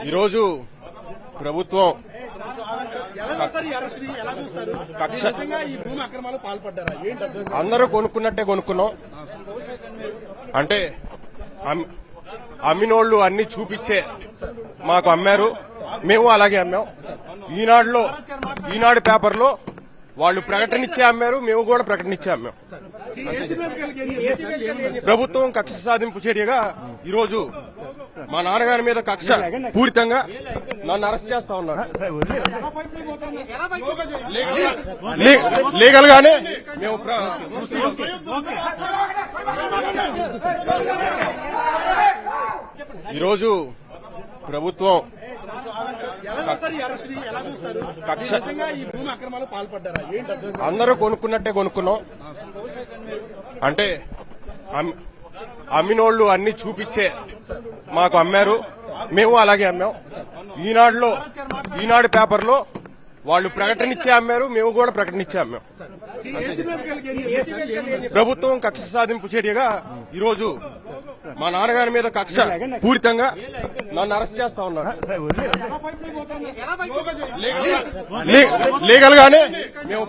ఈరోజు ప్రభుత్వం అందరూ కొనుక్కున్నట్టే కొనుక్కున్నాం. అంటే అమ్మినోళ్లు అన్ని చూపించే మాకు అమ్మారు, మేము అలాగే అమ్మాం. ఈనాడు పేపర్లో వాళ్ళు ప్రకటనిచ్చే అమ్మారు, మేము కూడా ప్రకటనిచ్చే అమ్మాం. ప్రభుత్వం కక్ష సాధింపు చర్యగా ఈరోజు మా నాన్నగారి మీద కక్ష పూరితంగా నన్ను అరెస్ట్ చేస్తా ఉన్నారు. లీగల్ గానే మేము ఈరోజు ప్రభుత్వం అందరూ కొనుక్కున్నట్టే కొనుక్కున్నాం. అంటే అమ్మినోళ్లు అన్ని చూపించే మాకు అమ్మారు, మేము అలాగే అమ్మాం. ఈనాడు పేపర్లో వాళ్ళు ప్రకటనిచ్చే అమ్మారు, మేము కూడా ప్రకటనిచ్చే అమ్మాం. ప్రభుత్వం కక్ష సాధింపు చర్యగా ఈరోజు మా నాన్నగారి మీద కక్ష పూరితంగా నన్ను అరెస్ట్ చేస్తా ఉన్నారు. లీగల్ గానే మేము